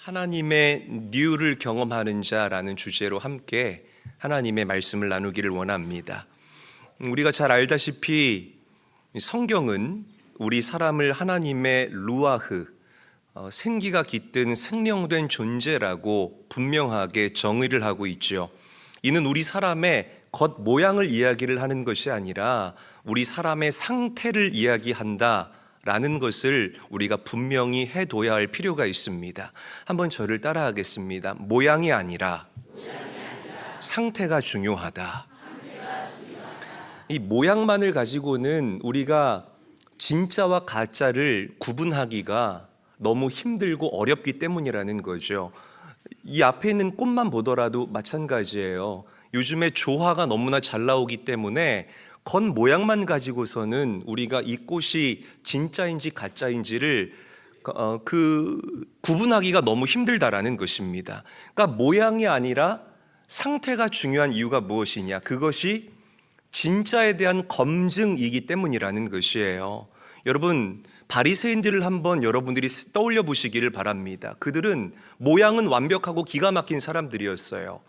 하나님의 뉴를 경험하는 자라는 주제로 함께 하나님의 말씀을 나누기를 원합니다. 우리가 잘 알다시피 성경은 우리 사람을 하나님의 루아흐, 생기가 깃든 생명된 존재라고 분명하게 정의를 하고 있죠. 이는 우리 사람의 겉 모양을 이야기를 하는 것이 아니라 우리 사람의 상태를 이야기한다 라는 것을 우리가 분명히 해둬야 할 필요가 있습니다. 한번 저를 따라하겠습니다. 모양이 아니라 상태가 중요하다. 이 모양만을 가지고는 우리가 진짜와 가짜를 구분하기가 너무 힘들고 어렵기 때문이라는 거죠. 이 앞에 있는 꽃만 보더라도 마찬가지예요. 요즘에 조화가 너무나 잘 나오기 때문에 겉모양만 가지고서는 우리가 이 꽃이 진짜인지 가짜인지를 구분하기가 너무 힘들다라는 것입니다. 그러니까 모양이 아니라 상태가 중요한 이유가 무엇이냐? 그것이 진짜에 대한 검증이기 때문이라는 것이에요. 여러분, 바리새인들을 한번 여러분들이 떠올려 보시기를 바랍니다. 그들은 모양은 완벽하고 기가 막힌 사람들이었어요.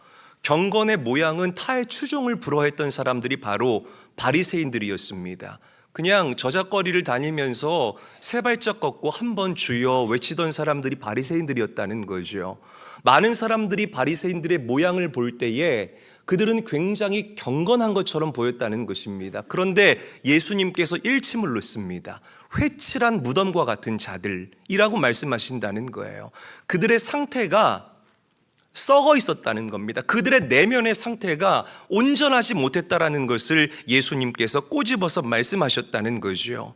경건의 모양은 타의 추종을 불허했던 사람들이 바로 바리새인들이었습니다. 그냥 저작거리를 다니면서 세 발짝 걷고 한 번 주여 외치던 사람들이 바리새인들이었다는 거죠. 많은 사람들이 바리새인들의 모양을 볼 때에 그들은 굉장히 경건한 것처럼 보였다는 것입니다. 그런데 예수님께서 일침을 놓습니다. 회칠한 무덤과 같은 자들이라고 말씀하신다는 거예요. 그들의 상태가 썩어 있었다는 겁니다. 그들의 내면의 상태가 온전하지 못했다라는 것을 예수님께서 꼬집어서 말씀하셨다는 거죠.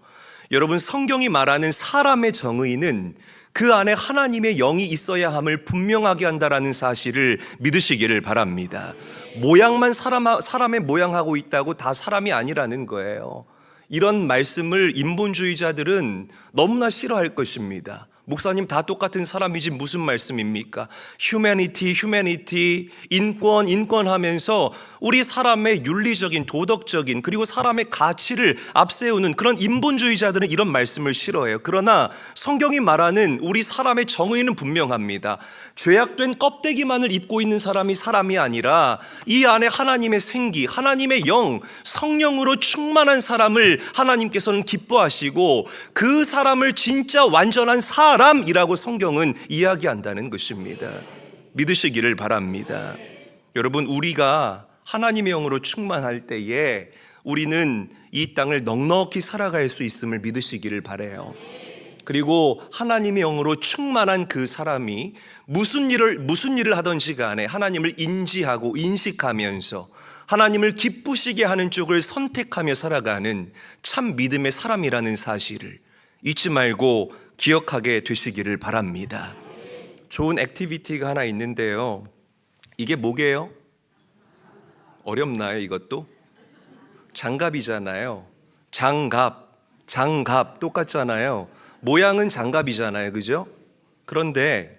여러분, 성경이 말하는 사람의 정의는 그 안에 하나님의 영이 있어야 함을 분명하게 한다라는 사실을 믿으시기를 바랍니다. 모양만 사람의 모양하고 있다고 다 사람이 아니라는 거예요. 이런 말씀을 인본주의자들은 너무나 싫어할 것입니다. 목사님, 다 똑같은 사람이지 무슨 말씀입니까? 휴머니티, 인권 하면서 우리 사람의 윤리적인, 도덕적인, 그리고 사람의 가치를 앞세우는 그런 인본주의자들은 이런 말씀을 싫어해요. 그러나 성경이 말하는 우리 사람의 정의는 분명합니다. 죄악된 껍데기만을 입고 있는 사람이 사람이 아니라 이 안에 하나님의 생기, 하나님의 영, 성령으로 충만한 사람을 하나님께서는 기뻐하시고 그 사람을 진짜 완전한 사람이라고 성경은 이야기한다는 것입니다. 믿으시기를 바랍니다. 여러분, 우리가 하나님의 영으로 충만할 때에 우리는 이 땅을 넉넉히 살아갈 수 있음을 믿으시기를 바라요. 그리고 하나님의 영으로 충만한 그 사람이 무슨 일을 하든지 간에 하나님을 인지하고 인식하면서 하나님을 기쁘시게 하는 쪽을 선택하며 살아가는 참 믿음의 사람이라는 사실을 잊지 말고 기억하게 되시기를 바랍니다. 좋은 액티비티가 하나 있는데요. 이게 뭐게요? 어렵나요, 이것도? 장갑이잖아요. 장갑 똑같잖아요. 모양은 장갑이잖아요, 그죠? 그런데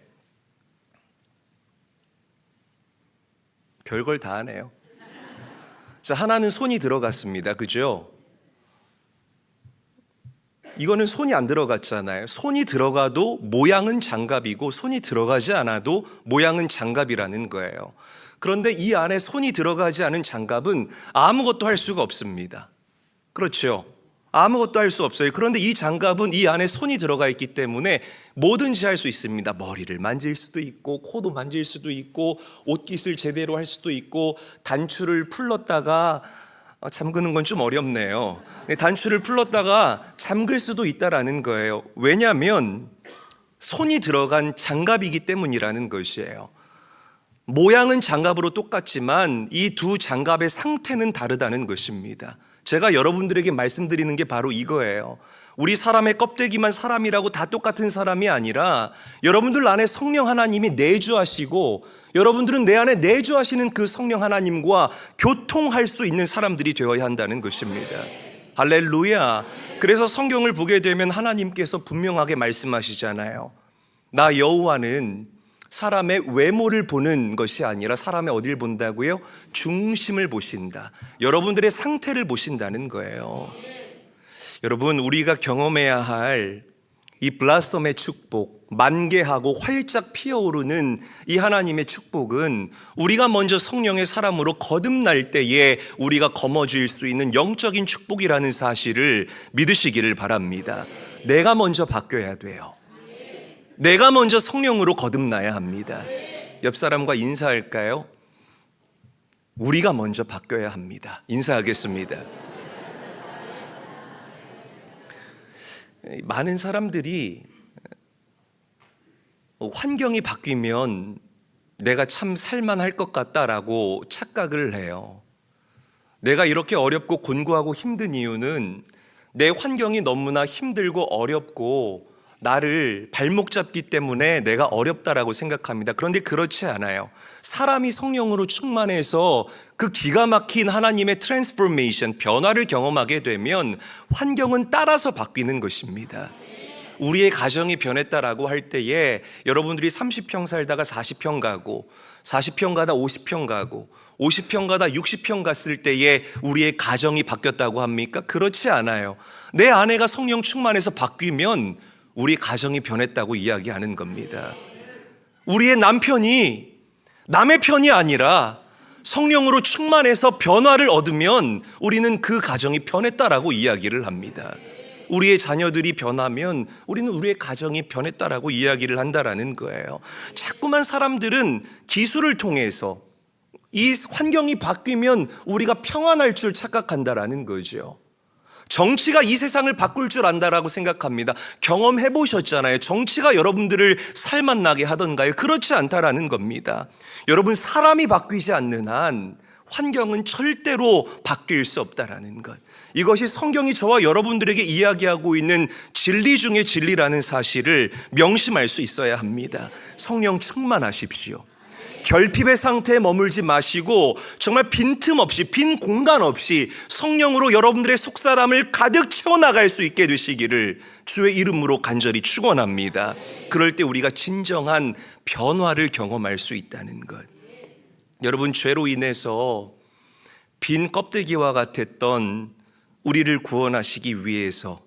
별걸 다 하네요. 자, 하나는 손이 들어갔습니다, 그죠? 이거는 손이 안 들어갔잖아요. 손이 들어가도 모양은 장갑이고 손이 들어가지 않아도 모양은 장갑이라는 거예요. 그런데 이 안에 손이 들어가지 않은 장갑은 아무것도 할 수가 없습니다. 그렇죠? 아무것도 할 수 없어요. 그런데 이 장갑은 이 안에 손이 들어가 있기 때문에 뭐든지 할 수 있습니다. 머리를 만질 수도 있고 코도 만질 수도 있고 옷깃을 제대로 할 수도 있고 단추를 풀렀다가 잠그는 건 좀 어렵네요. 단추를 풀렀다가 잠글 수도 있다라는 거예요. 왜냐하면 손이 들어간 장갑이기 때문이라는 것이에요. 모양은 장갑으로 똑같지만 이 두 장갑의 상태는 다르다는 것입니다. 제가 여러분들에게 말씀드리는 게 바로 이거예요. 우리 사람의 껍데기만 사람이라고 다 똑같은 사람이 아니라 여러분들 안에 성령 하나님이 내주하시고 여러분들은 내 안에 내주하시는 그 성령 하나님과 교통할 수 있는 사람들이 되어야 한다는 것입니다. 할렐루야. 그래서 성경을 보게 되면 하나님께서 분명하게 말씀하시잖아요. 나 여호와는 사람의 외모를 보는 것이 아니라 사람의 어디를 본다고요? 중심을 보신다. 여러분들의 상태를 보신다는 거예요. 여러분, 우리가 경험해야 할 이 블라썸의 축복, 만개하고 활짝 피어오르는 이 하나님의 축복은 우리가 먼저 성령의 사람으로 거듭날 때에 우리가 거머쥘 수 있는 영적인 축복이라는 사실을 믿으시기를 바랍니다. 내가 먼저 바뀌어야 돼요. 내가 먼저 성령으로 거듭나야 합니다. 옆 사람과 인사할까요? 우리가 먼저 바뀌어야 합니다. 인사하겠습니다. 많은 사람들이 환경이 바뀌면 내가 참 살만할 것 같다라고 착각을 해요. 내가 이렇게 어렵고 곤고하고 힘든 이유는 내 환경이 너무나 힘들고 어렵고 나를 발목 잡기 때문에 내가 어렵다라고 생각합니다. 그런데 그렇지 않아요. 사람이 성령으로 충만해서 그 기가 막힌 하나님의 트랜스포메이션, 변화를 경험하게 되면 환경은 따라서 바뀌는 것입니다. 우리의 가정이 변했다라고 할 때에 여러분들이 30평 살다가 40평 가고 40평 가다 50평 가고 50평 가다 60평 갔을 때에 우리의 가정이 바뀌었다고 합니까? 그렇지 않아요. 내 아내가 성령 충만해서 바뀌면 우리 가정이 변했다고 이야기하는 겁니다. 우리의 남편이 남의 편이 아니라 성령으로 충만해서 변화를 얻으면 우리는 그 가정이 변했다라고 이야기를 합니다. 우리의 자녀들이 변하면 우리는 우리의 가정이 변했다라고 이야기를 한다라는 거예요. 자꾸만 사람들은 기술을 통해서 이 환경이 바뀌면 우리가 평안할 줄 착각한다라는 거죠. 정치가 이 세상을 바꿀 줄 안다라고 생각합니다. 경험해 보셨잖아요. 정치가 여러분들을 살맛나게 하던가요? 그렇지 않다라는 겁니다. 여러분, 사람이 바뀌지 않는 한 환경은 절대로 바뀔 수 없다라는 것. 이것이 성경이 저와 여러분들에게 이야기하고 있는 진리 중의 진리라는 사실을 명심할 수 있어야 합니다. 성령 충만하십시오. 결핍의 상태에 머물지 마시고 정말 빈틈없이, 빈 공간 없이 성령으로 여러분들의 속사람을 가득 채워나갈 수 있게 되시기를 주의 이름으로 간절히 축원합니다. 그럴 때 우리가 진정한 변화를 경험할 수 있다는 것. 여러분, 죄로 인해서 빈 껍데기와 같았던 우리를 구원하시기 위해서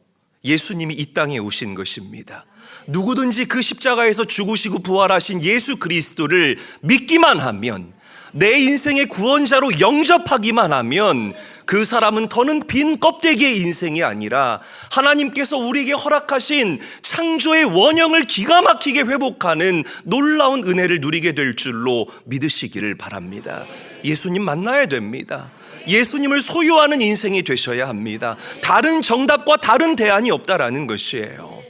예수님이 이 땅에 오신 것입니다. 누구든지 그 십자가에서 죽으시고 부활하신 예수 그리스도를 믿기만 하면, 내 인생의 구원자로 영접하기만 하면 그 사람은 더는 빈 껍데기의 인생이 아니라 하나님께서 우리에게 허락하신 창조의 원형을 기가 막히게 회복하는 놀라운 은혜를 누리게 될 줄로 믿으시기를 바랍니다. 예수님 만나야 됩니다. 예수님을 소유하는 인생이 되셔야 합니다. 다른 정답과 다른 대안이 없다라는 것이에요.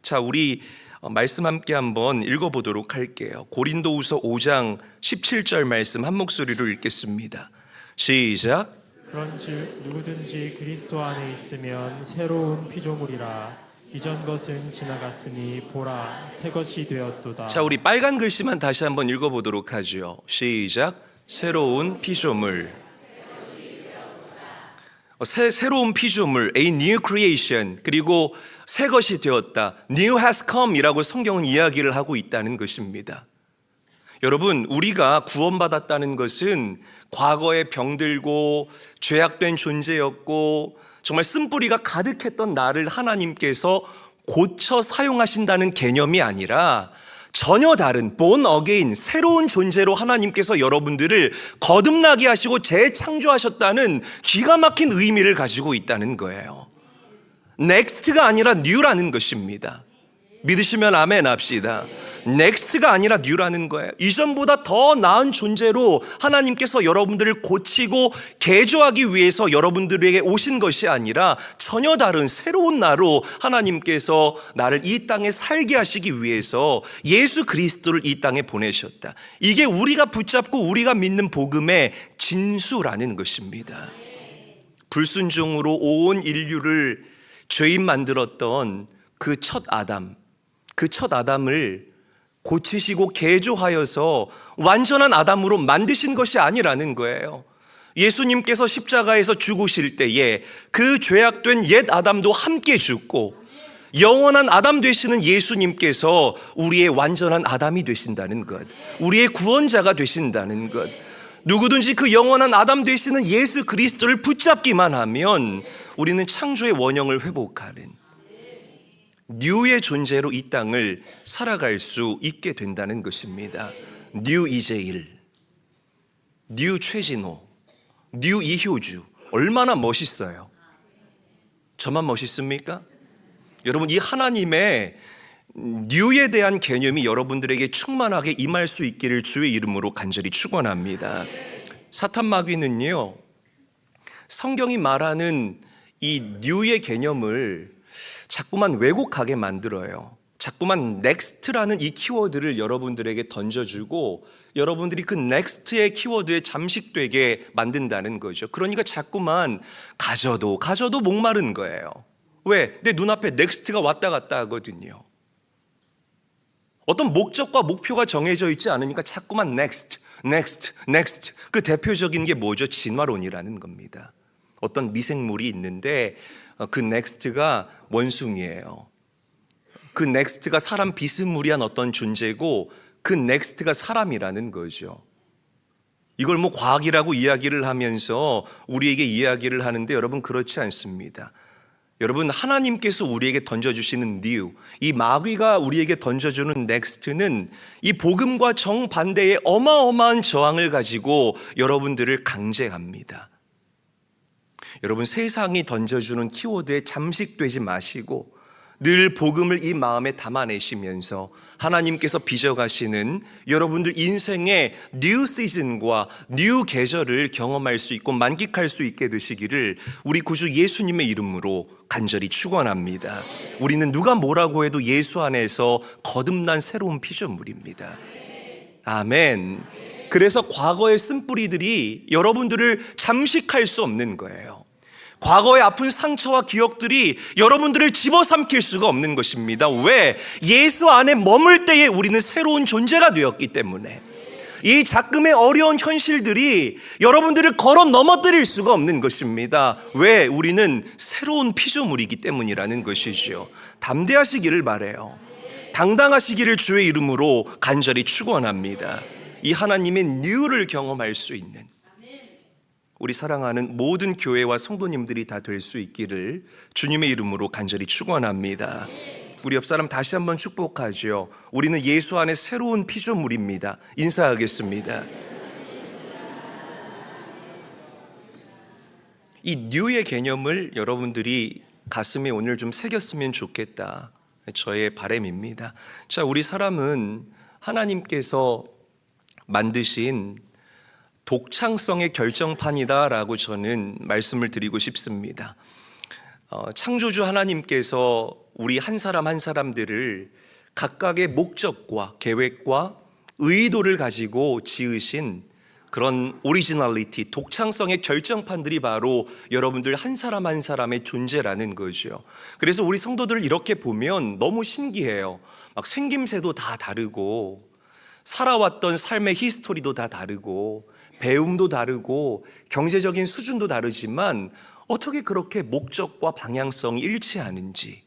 자, 우리 말씀 함께 한번 읽어보도록 할게요. 고린도후서 5장 17절 말씀 한 목소리로 읽겠습니다. 시작. 그런즉 누구든지 그리스도 안에 있으면 새로운 피조물이라. 이전 것은 지나갔으니 보라 새 것이 되었도다. 자, 우리 빨간 글씨만 다시 한번 읽어보도록 하죠. 시작. 새로운 피조물. 새로운 피조물, a new creation, 그리고 새 것이 되었다, new has come 이라고 성경은 이야기를 하고 있다는 것입니다. 여러분, 우리가 구원받았다는 것은 과거에 병들고 죄악된 존재였고 정말 쓴뿌리가 가득했던 나를 하나님께서 고쳐 사용하신다는 개념이 아니라 전혀 다른 born again, 새로운 존재로 하나님께서 여러분들을 거듭나게 하시고 재창조하셨다는 기가 막힌 의미를 가지고 있다는 거예요. next가 아니라 new라는 것입니다. 믿으시면 아멘 합시다. next가 아니라 new라는 거예요. 이전보다 더 나은 존재로 하나님께서 여러분들을 고치고 개조하기 위해서 여러분들에게 오신 것이 아니라 전혀 다른 새로운 나로 하나님께서 나를 이 땅에 살게 하시기 위해서 예수 그리스도를 이 땅에 보내셨다. 이게 우리가 붙잡고 우리가 믿는 복음의 진수라는 것입니다. 불순종으로 온 인류를 죄인 만들었던 그 첫 아담을 고치시고 개조하여서 완전한 아담으로 만드신 것이 아니라는 거예요. 예수님께서 십자가에서 죽으실 때에 그 죄악된 옛 아담도 함께 죽고 영원한 아담 되시는 예수님께서 우리의 완전한 아담이 되신다는 것, 우리의 구원자가 되신다는 것. 누구든지 그 영원한 아담 되시는 예수 그리스도를 붙잡기만 하면 우리는 창조의 원형을 회복하는, 뉴의 존재로 이 땅을 살아갈 수 있게 된다는 것입니다. 뉴 이재일, 뉴 최진호, 뉴 이효주, 얼마나 멋있어요. 저만 멋있습니까? 여러분, 이 하나님의 뉴에 대한 개념이 여러분들에게 충만하게 임할 수 있기를 주의 이름으로 간절히 축원합니다. 사탄 마귀는요, 성경이 말하는 이 뉴의 개념을 자꾸만 왜곡하게 만들어요. 자꾸만 넥스트라는 이 키워드를 여러분들에게 던져주고 여러분들이 그 넥스트의 키워드에 잠식되게 만든다는 거죠. 그러니까 자꾸만 가져도 목마른 거예요. 왜? 내 눈앞에 넥스트가 왔다 갔다 하거든요. 어떤 목적과 목표가 정해져 있지 않으니까 자꾸만 넥스트. 그 대표적인 게 뭐죠? 진화론이라는 겁니다. 어떤 미생물이 있는데 그 넥스트가 원숭이에요. 그 넥스트가 사람 비스무리한 어떤 존재고 그 넥스트가 사람이라는 거죠. 이걸 뭐 과학이라고 이야기를 하면서 우리에게 이야기를 하는데 여러분, 그렇지 않습니다. 여러분, 하나님께서 우리에게 던져주시는 뉴, 이 마귀가 우리에게 던져주는 넥스트는 이 복음과 정반대의 어마어마한 저항을 가지고 여러분들을 강제합니다. 여러분, 세상이 던져주는 키워드에 잠식되지 마시고 늘 복음을 이 마음에 담아내시면서 하나님께서 빚어가시는 여러분들 인생의 뉴 시즌과 뉴 계절을 경험할 수 있고 만끽할 수 있게 되시기를 우리 구주 예수님의 이름으로 간절히 축원합니다. 우리는 누가 뭐라고 해도 예수 안에서 거듭난 새로운 피조물입니다. 아멘. 그래서 과거의 쓴뿌리들이 여러분들을 잠식할 수 없는 거예요. 과거의 아픈 상처와 기억들이 여러분들을 집어삼킬 수가 없는 것입니다. 왜? 예수 안에 머물 때에 우리는 새로운 존재가 되었기 때문에. 이 작금의 어려운 현실들이 여러분들을 걸어 넘어뜨릴 수가 없는 것입니다. 왜? 우리는 새로운 피조물이기 때문이라는 것이죠. 담대하시기를 바라요. 당당하시기를 주의 이름으로 간절히 축원합니다. 이 하나님의 뉴를 경험할 수 있는 우리 사랑하는 모든 교회와 성도님들이 다 될 수 있기를 주님의 이름으로 간절히 축원합니다. 우리 옆 사람 다시 한번 축복하죠. 우리는 예수 안에 새로운 피조물입니다. 인사하겠습니다. 이 뉴의 개념을 여러분들이 가슴에 오늘 좀 새겼으면 좋겠다. 저의 바람입니다. 자, 우리 사람은 하나님께서 만드신 독창성의 결정판이다라고 저는 말씀을 드리고 싶습니다. 창조주 하나님께서 우리 한 사람 한 사람들을 각각의 목적과 계획과 의도를 가지고 지으신 그런 오리지널리티, 독창성의 결정판들이 바로 여러분들 한 사람 한 사람의 존재라는 거죠. 그래서 우리 성도들 이렇게 보면 너무 신기해요. 막 생김새도 다 다르고 살아왔던 삶의 히스토리도 다 다르고 배움도 다르고 경제적인 수준도 다르지만 어떻게 그렇게 목적과 방향성이 일치하는지.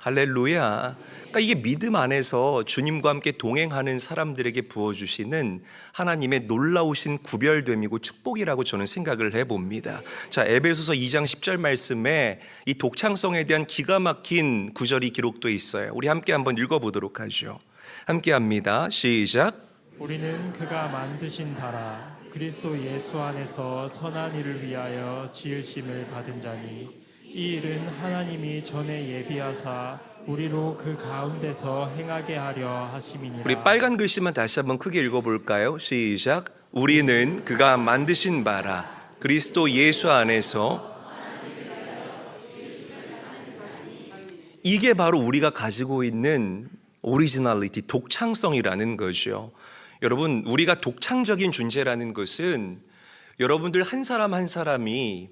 할렐루야. 그러니까 이게 믿음 안에서 주님과 함께 동행하는 사람들에게 부어주시는 하나님의 놀라우신 구별됨이고 축복이라고 저는 생각을 해봅니다. 자, 에베소서 2장 10절 말씀에 이 독창성에 대한 기가 막힌 구절이 기록되어 있어요. 우리 함께 한번 읽어보도록 하죠. 함께 합니다. 시작. 우리는 그가 만드신 바라 그리스도 예수 안에서 선한 일을 위하여 지으심을 받은 자니 이 일은 하나님이 전에 예비하사 우리로 그 가운데서 행하게 하려 하심이니라. 우리 빨간 글씨만 다시 한번 크게 읽어볼까요? 시작. 우리는 그가 만드신 바라 그리스도 예수 안에서. 이게 바로 우리가 가지고 있는 오리지널리티, 독창성이라는 거죠. 여러분, 우리가 독창적인 존재라는 것은 여러분들 한 사람 한 사람이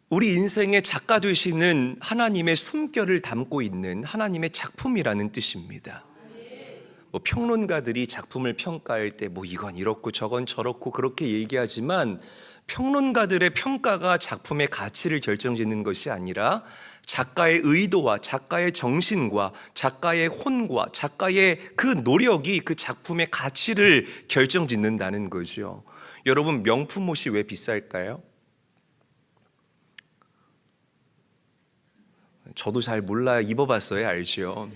우리 인생의 작가 되시는 하나님의 숨결을 담고 있는 하나님의 작품이라는 뜻입니다. 뭐 평론가들이 작품을 평가할 때 뭐 이건 이렇고 저건 저렇고 그렇게 얘기하지만 평론가들의 평가가 작품의 가치를 결정짓는 것이 아니라 작가의 의도와 작가의 정신과 작가의 혼과 작가의 그 노력이 그 작품의 가치를 결정짓는다는 거죠. 여러분, 명품 옷이 왜 비쌀까요? 저도 잘 몰라요. 입어봤어야 알지요.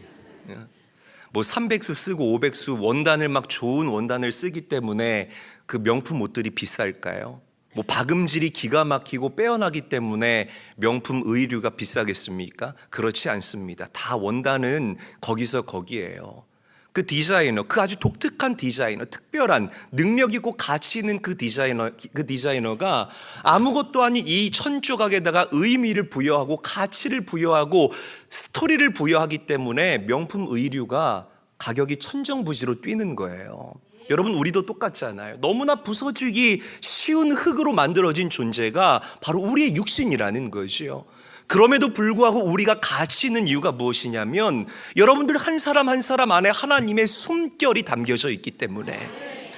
뭐 300수 쓰고 500수 원단을 막 좋은 원단을 쓰기 때문에 그 명품 옷들이 비쌀까요? 뭐 박음질이 기가 막히고 빼어나기 때문에 명품 의류가 비싸겠습니까? 그렇지 않습니다. 다 원단은 거기서 거기에요. 그 디자이너, 그 아주 독특한 디자이너, 특별한 능력 있고 가치 있는 그 디자이너가 아무것도 아닌 이 천조각에다가 의미를 부여하고 가치를 부여하고 스토리를 부여하기 때문에 명품 의류가 가격이 천정부지로 뛰는 거예요. 여러분, 우리도 똑같잖아요. 너무나 부서지기 쉬운 흙으로 만들어진 존재가 바로 우리의 육신이라는 거지요. 그럼에도 불구하고 우리가 가치 있는 이유가 무엇이냐면 여러분들 한 사람 한 사람 안에 하나님의 숨결이 담겨져 있기 때문에,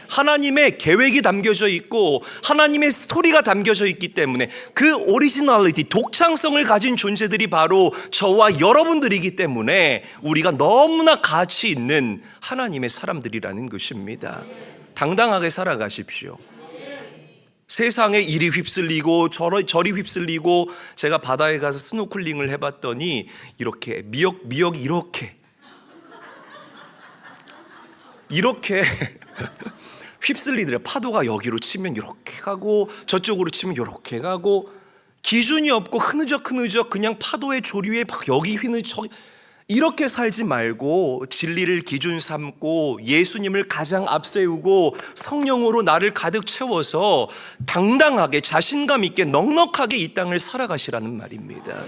하나님의 계획이 담겨져 있고 하나님의 스토리가 담겨져 있기 때문에, 그 오리지널리티, 독창성을 가진 존재들이 바로 저와 여러분들이기 때문에 우리가 너무나 가치 있는 하나님의 사람들이라는 것입니다. 당당하게 살아가십시오. 세상에 이리 휩쓸리고 저리 휩쓸리고, 제가 바다에 가서 스노클링을 해봤더니 이렇게 미역이 이렇게 휩쓸리더래요. 파도가 여기로 치면 이렇게 가고 저쪽으로 치면 이렇게 가고, 기준이 없고 흐느적 그냥 파도의 조류에 막 여기 휘느적, 이렇게 살지 말고 진리를 기준 삼고 예수님을 가장 앞세우고 성령으로 나를 가득 채워서 당당하게 자신감 있게 넉넉하게 이 땅을 살아가시라는 말입니다.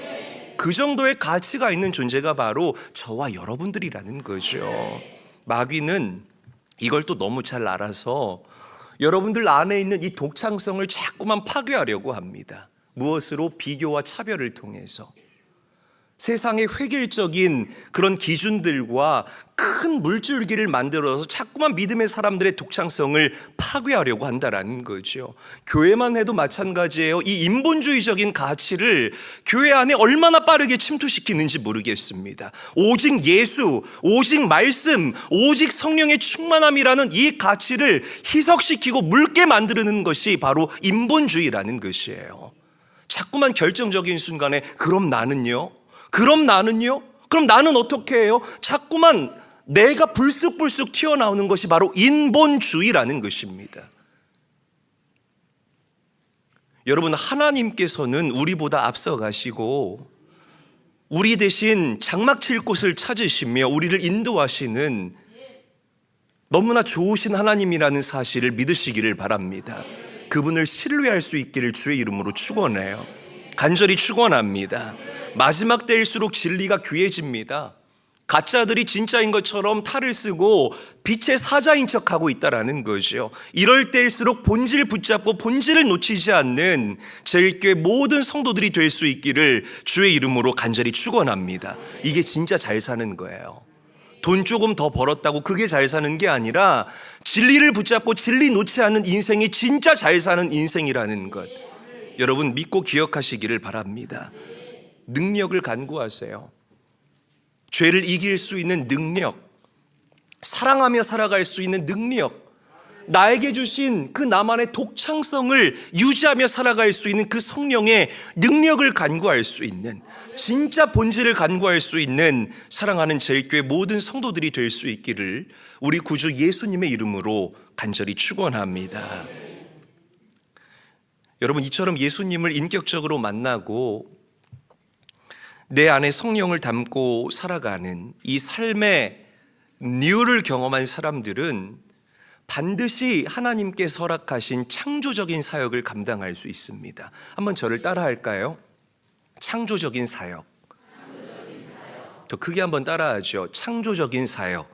그 정도의 가치가 있는 존재가 바로 저와 여러분들이라는 거죠. 마귀는 이걸 또 너무 잘 알아서 여러분들 안에 있는 이 독창성을 자꾸만 파괴하려고 합니다. 무엇으로? 비교와 차별을 통해서. 세상의 획일적인 그런 기준들과 큰 물줄기를 만들어서 자꾸만 믿음의 사람들의 독창성을 파괴하려고 한다라는 거죠. 교회만 해도 마찬가지예요. 이 인본주의적인 가치를 교회 안에 얼마나 빠르게 침투시키는지 모르겠습니다. 오직 예수, 오직 말씀, 오직 성령의 충만함이라는 이 가치를 희석시키고 묽게 만드는 것이 바로 인본주의라는 것이에요. 자꾸만 결정적인 순간에 그럼 나는요? 그럼 나는 어떻게 해요? 자꾸만 내가 불쑥불쑥 튀어나오는 것이 바로 인본주의라는 것입니다. 여러분, 하나님께서는 우리보다 앞서가시고 우리 대신 장막 칠 곳을 찾으시며 우리를 인도하시는 너무나 좋으신 하나님이라는 사실을 믿으시기를 바랍니다. 그분을 신뢰할 수 있기를 주의 이름으로 축원해요. 간절히 축원합니다. 마지막 때일수록 진리가 귀해집니다. 가짜들이 진짜인 것처럼 탈을 쓰고 빛의 사자인 척하고 있다라는 거죠. 이럴 때일수록 본질 붙잡고 본질을 놓치지 않는 제일교회 모든 성도들이 될 수 있기를 주의 이름으로 간절히 축원합니다. 이게 진짜 잘 사는 거예요. 돈 조금 더 벌었다고 그게 잘 사는 게 아니라 진리를 붙잡고 진리 놓지 않는 인생이 진짜 잘 사는 인생이라는 것, 여러분 믿고 기억하시기를 바랍니다. 능력을 간구하세요. 죄를 이길 수 있는 능력, 사랑하며 살아갈 수 있는 능력, 나에게 주신 그 나만의 독창성을 유지하며 살아갈 수 있는 그 성령의 능력을 간구할 수 있는, 진짜 본질을 간구할 수 있는 사랑하는 제일교회 모든 성도들이 될 수 있기를 우리 구주 예수님의 이름으로 간절히 축원합니다. 여러분, 이처럼 예수님을 인격적으로 만나고 내 안에 성령을 담고 살아가는 이 삶의 뉴를 경험한 사람들은 반드시 하나님께서 허락하신 창조적인 사역을 감당할 수 있습니다. 한번 저를 따라 할까요? 창조적인 사역. 더 크게 한번 따라하죠. 창조적인 사역.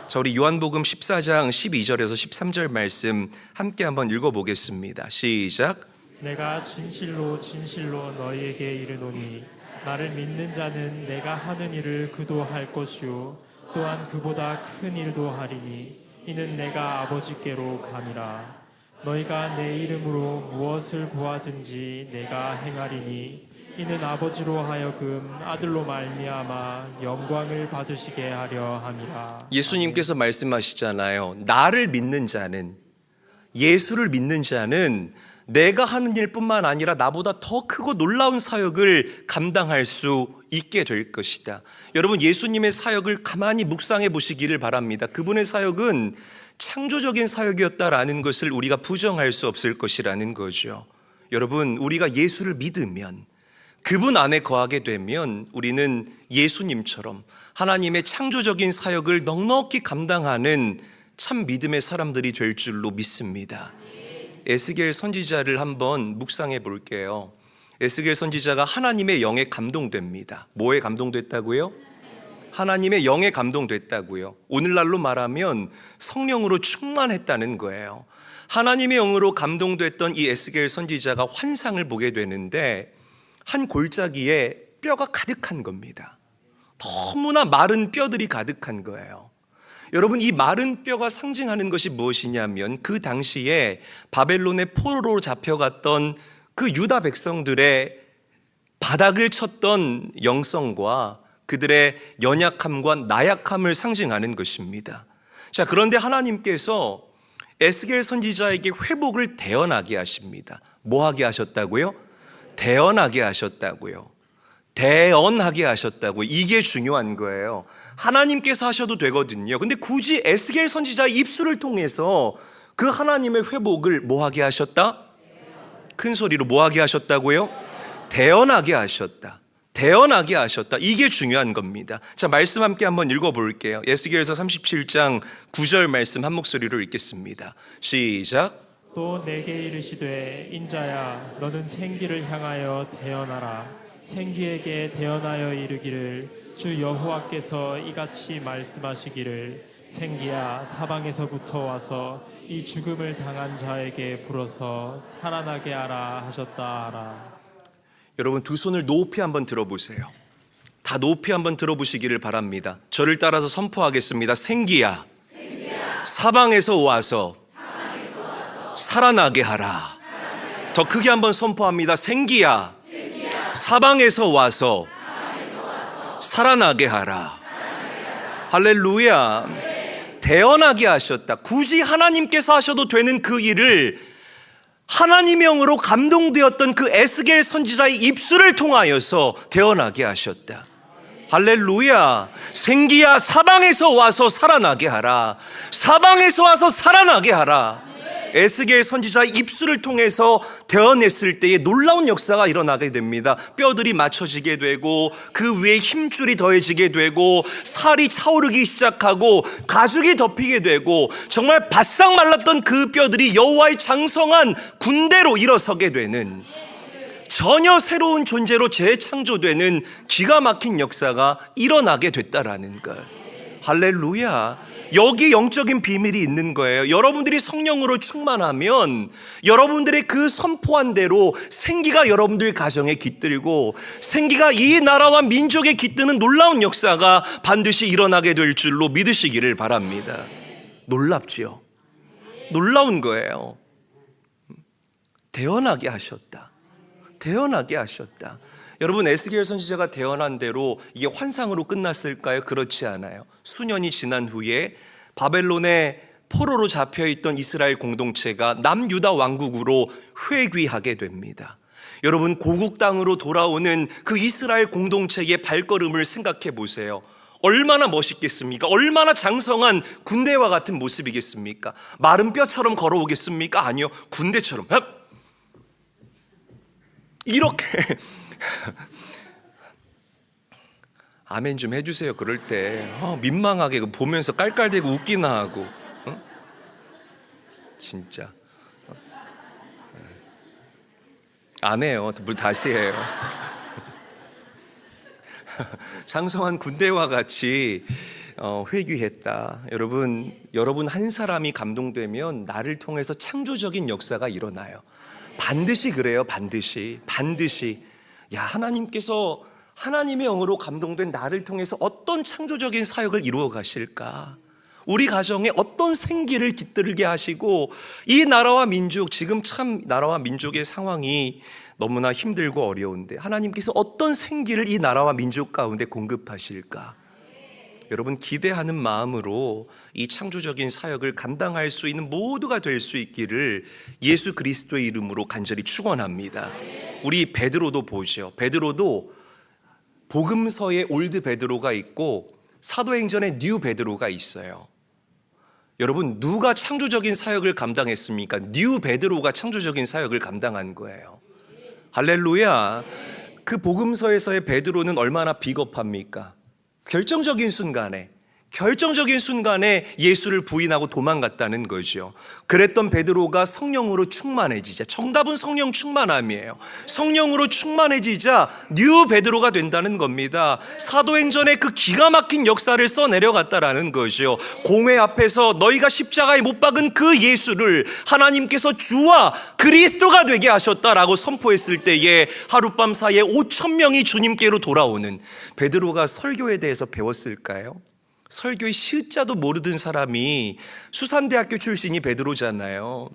자, 우리 요한복음 14장 12절에서 13절 말씀 함께 한번 읽어보겠습니다. 시작. 내가 진실로 너희에게 이르노니 나를 믿는 자는 내가 하는 일을 그도 할 것이요 또한 그보다 큰 일도 하리니 이는 내가 아버지께로 감이라. 너희가 내 이름으로 무엇을 구하든지 내가 행하리니 이는 아버지로 하여금 아들로 말미암아 영광을 받으시게 하려 함이라. 예수님께서 말씀하시잖아요. 나를 믿는 자는, 예수를 믿는 자는 내가 하는 일뿐만 아니라 나보다 더 크고 놀라운 사역을 감당할 수 있게 될 것이다. 여러분, 예수님의 사역을 가만히 묵상해 보시기를 바랍니다. 그분의 사역은 창조적인 사역이었다라는 것을 우리가 부정할 수 없을 것이라는 거죠. 여러분, 우리가 예수를 믿으면, 그분 안에 거하게 되면 우리는 예수님처럼 하나님의 창조적인 사역을 넉넉히 감당하는 참 믿음의 사람들이 될 줄로 믿습니다. 에스겔 선지자를 한번 묵상해 볼게요. 에스겔 선지자가 하나님의 영에 감동됩니다. 뭐에 감동됐다고요? 하나님의 영에 감동됐다고요. 오늘날로 말하면 성령으로 충만했다는 거예요. 하나님의 영으로 감동됐던 이 에스겔 선지자가 환상을 보게 되는데 한 골짜기에 뼈가 가득한 겁니다. 너무나 마른 뼈들이 가득한 거예요. 여러분, 이 마른 뼈가 상징하는 것이 무엇이냐면 그 당시에 바벨론의 포로로 잡혀갔던 그 유다 백성들의 바닥을 쳤던 영성과 그들의 연약함과 나약함을 상징하는 것입니다. 자, 그런데 하나님께서 에스겔 선지자에게 회복을 대언하게 하십니다. 뭐 하게 하셨다고요? 대언하게 하셨다고요. 대언하게 하셨다고. 이게 중요한 거예요. 하나님께서 하셔도 되거든요. 근데 굳이 에스겔 선지자의 입술을 통해서 그 하나님의 회복을 뭐 하게 하셨다? 큰 소리로 뭐 하게 하셨다고요? 대언하게 하셨다. 대언하게 하셨다. 이게 중요한 겁니다. 자, 말씀 함께 한번 읽어볼게요. 에스겔서 37장 9절 말씀 한 목소리로 읽겠습니다. 시작. 또 내게 이르시되 인자야 너는 생기를 향하여 대언하라. 생기에게 대언하여 이르기를 주 여호와께서 이같이 말씀하시기를 생기야 사방에서부터 와서 이 죽음을 당한 자에게 불어서 살아나게 하라 하셨다 하라. 여러분, 두 손을 높이 한번 들어보세요. 다 높이 한번 들어보시기를 바랍니다. 저를 따라서 선포하겠습니다. 생기야, 사방에서 와서 살아나게 하라. 더 크게 한번 선포합니다. 생기야, 사방에서 와서 살아나게 하라. 할렐루야. 대언하게 하셨다. 굳이 하나님께서 하셔도 되는 그 일을 하나님의 영으로 감동되었던 그 에스겔 선지자의 입술을 통하여서 대언하게 하셨다. 할렐루야. 생기야 사방에서 와서 살아나게 하라. 사방에서 와서 살아나게 하라. 에스겔 선지자의 입술을 통해서 대언했을 때에 놀라운 역사가 일어나게 됩니다. 뼈들이 맞춰지게 되고 그 위에 힘줄이 더해지게 되고 살이 차오르기 시작하고 가죽이 덮이게 되고 정말 바싹 말랐던 그 뼈들이 여호와의 장성한 군대로 일어서게 되는, 전혀 새로운 존재로 재창조되는 기가 막힌 역사가 일어나게 됐다라는 것. 할렐루야. 여기 영적인 비밀이 있는 거예요. 여러분들이 성령으로 충만하면 여러분들의 그 선포한 대로 생기가 여러분들 가정에 깃들고 생기가 이 나라와 민족에 깃드는 놀라운 역사가 반드시 일어나게 될 줄로 믿으시기를 바랍니다. 놀랍지요? 놀라운 거예요. 대언하게 하셨다. 대언하게 하셨다. 여러분, 에스겔 선지자가 대언한 대로 이게 환상으로 끝났을까요? 그렇지 않아요. 수년이 지난 후에 바벨론의 포로로 잡혀있던 이스라엘 공동체가 남유다 왕국으로 회귀하게 됩니다. 여러분, 고국 땅으로 돌아오는 그 이스라엘 공동체의 발걸음을 생각해 보세요. 얼마나 멋있겠습니까? 얼마나 장성한 군대와 같은 모습이겠습니까? 마른 뼈처럼 걸어오겠습니까? 아니요, 군대처럼 이렇게 아멘 좀 해주세요. 그럴 때 민망하게 보면서 깔깔대고 웃기나 하고 진짜 안 해요. 다시 해요. 장성한 군대와 같이 회귀했다. 여러분 한 사람이 감동되면 나를 통해서 창조적인 역사가 일어나요. 반드시 그래요. 반드시. 야, 하나님께서 하나님의 영으로 감동된 나를 통해서 어떤 창조적인 사역을 이루어 가실까? 우리 가정에 어떤 생기를 깃들게 하시고 이 나라와 민족, 지금 참 나라와 민족의 상황이 너무나 힘들고 어려운데 하나님께서 어떤 생기를 이 나라와 민족 가운데 공급하실까? 여러분 기대하는 마음으로 이 창조적인 사역을 감당할 수 있는 모두가 될 수 있기를 예수 그리스도의 이름으로 간절히 축원합니다. 우리 베드로도 보죠. 베드로도 복음서에 올드 베드로가 있고 사도행전에 뉴 베드로가 있어요. 여러분 누가 창조적인 사역을 감당했습니까? 뉴 베드로가 창조적인 사역을 감당한 거예요. 할렐루야. 그 복음서에서의 베드로는 얼마나 비겁합니까? 결정적인 순간에 예수를 부인하고 도망갔다는 거죠. 그랬던 베드로가 성령으로 충만해지자, 정답은 성령 충만함이에요. 성령으로 충만해지자 뉴 베드로가 된다는 겁니다. 사도행전에 그 기가 막힌 역사를 써내려갔다라는 거죠. 공회 앞에서 너희가 십자가에 못 박은 그 예수를 하나님께서 주와 그리스도가 되게 하셨다라고 선포했을 때에 하룻밤 사이에 5,000명이 주님께로 돌아오는, 베드로가 설교에 대해서 배웠을까요? 설교의 시자도 모르던 사람이 수산대학교 출신이 베드로잖아요.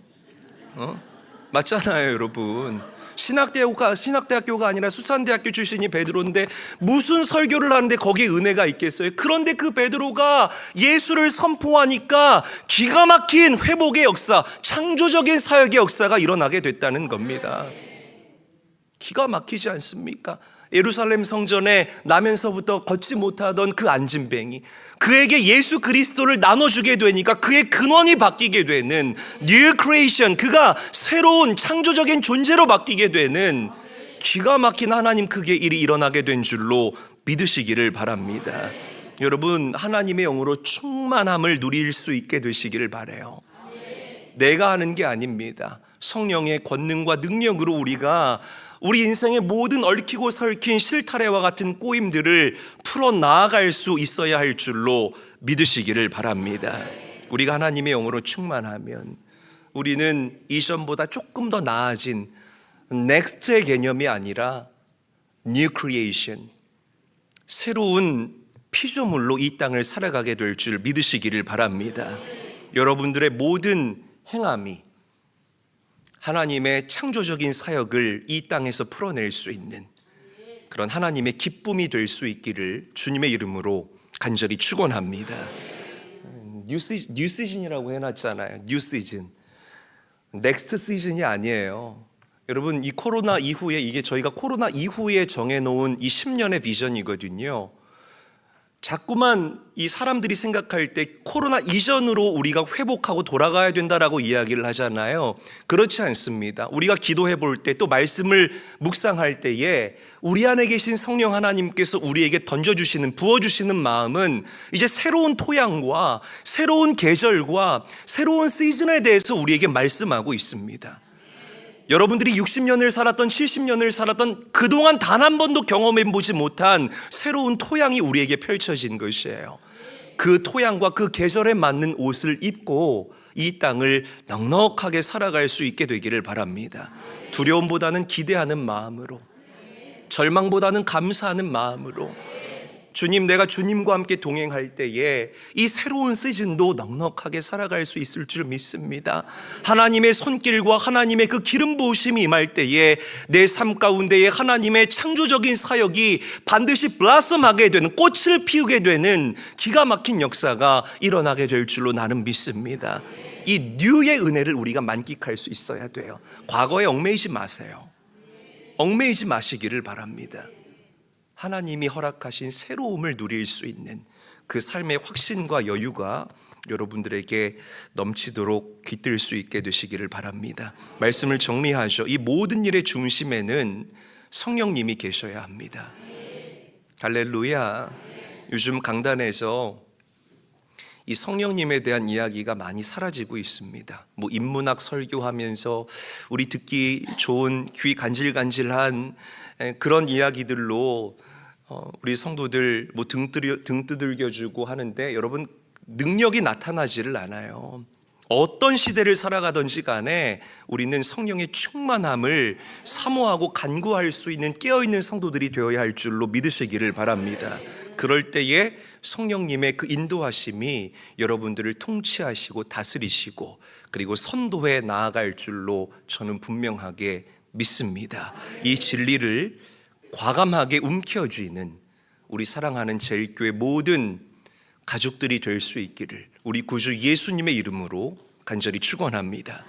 맞잖아요, 여러분. 신학대학교가 아니라 수산대학교 출신이 베드로인데 무슨 설교를 하는데 거기에 은혜가 있겠어요? 그런데 그 베드로가 예수를 선포하니까 기가 막힌 회복의 역사, 창조적인 사역의 역사가 일어나게 됐다는 겁니다. 기가 막히지 않습니까? 예루살렘 성전에 나면서부터 걷지 못하던 그 안진뱅이, 그에게 예수 그리스도를 나눠주게 되니까 그의 근원이 바뀌게 되는 뉴 크리에이션, 그가 새로운 창조적인 존재로 바뀌게 되는 기가 막힌 하나님 크기의 일이 일어나게 된 줄로 믿으시기를 바랍니다. 여러분 하나님의 영으로 충만함을 누릴 수 있게 되시기를 바라요. 내가 하는 게 아닙니다. 성령의 권능과 능력으로 우리가 우리 인생의 모든 얽히고 설킨 실타래와 같은 꼬임들을 풀어나아갈 수 있어야 할 줄로 믿으시기를 바랍니다. 우리가 하나님의 영으로 충만하면 우리는 이전보다 조금 더 나아진 넥스트의 개념이 아니라 뉴 크리에이션, 새로운 피조물로 이 땅을 살아가게 될 줄 믿으시기를 바랍니다. 여러분들의 모든 행함이 하나님의 창조적인 사역을 이 땅에서 풀어낼 수 있는 그런 하나님의 기쁨이 될 수 있기를 주님의 이름으로 간절히 축원합니다. 뉴 시즌이라고 해놨잖아요. 뉴 시즌. 넥스트 시즌이 아니에요. 여러분 이 코로나 이후에, 이게 저희가 코로나 이후에 정해놓은 이 10년의 비전이거든요. 자꾸만 이 사람들이 생각할 때 코로나 이전으로 우리가 회복하고 돌아가야 된다라고 이야기를 하잖아요. 그렇지 않습니다. 우리가 기도해 볼 때, 또 말씀을 묵상할 때에 우리 안에 계신 성령 하나님께서 우리에게 던져주시는, 부어주시는 마음은 이제 새로운 토양과 새로운 계절과 새로운 시즌에 대해서 우리에게 말씀하고 있습니다. 여러분들이 60년을 살았던 70년을 살았던 그동안 단 한 번도 경험해보지 못한 새로운 토양이 우리에게 펼쳐진 것이에요. 그 토양과 그 계절에 맞는 옷을 입고 이 땅을 넉넉하게 살아갈 수 있게 되기를 바랍니다. 두려움보다는 기대하는 마음으로, 절망보다는 감사하는 마음으로, 주님, 내가 주님과 함께 동행할 때에 이 새로운 시즌도 넉넉하게 살아갈 수 있을 줄 믿습니다. 하나님의 손길과 하나님의 그 기름 부으심이 임할 때에 내 삶 가운데에 하나님의 창조적인 사역이 반드시 블라썸하게 되는, 꽃을 피우게 되는 기가 막힌 역사가 일어나게 될 줄로 나는 믿습니다. 이 뉴의 은혜를 우리가 만끽할 수 있어야 돼요. 과거에 얽매이지 마세요. 얽매이지 마시기를 바랍니다. 하나님이 허락하신 새로움을 누릴 수 있는 그 삶의 확신과 여유가 여러분들에게 넘치도록 깃들 수 있게 되시기를 바랍니다. 말씀을 정리하죠. 이 모든 일의 중심에는 성령님이 계셔야 합니다. 할렐루야. 요즘 강단에서 이 성령님에 대한 이야기가 많이 사라지고 있습니다. 인문학 설교하면서 우리 듣기 좋은, 귀 간질간질한 그런 이야기들로 우리 성도들 등 두들겨주고 하는데, 여러분 능력이 나타나지를 않아요. 어떤 시대를 살아가든지 간에 우리는 성령의 충만함을 사모하고 간구할 수 있는 깨어있는 성도들이 되어야 할 줄로 믿으시기를 바랍니다. 그럴 때에 성령님의 그 인도하심이 여러분들을 통치하시고 다스리시고 그리고 선도해 나아갈 줄로 저는 분명하게 믿습니다. 이 진리를 과감하게 움켜쥐는 우리 사랑하는 제일교회 모든 가족들이 될 수 있기를 우리 구주 예수님의 이름으로 간절히 축원합니다.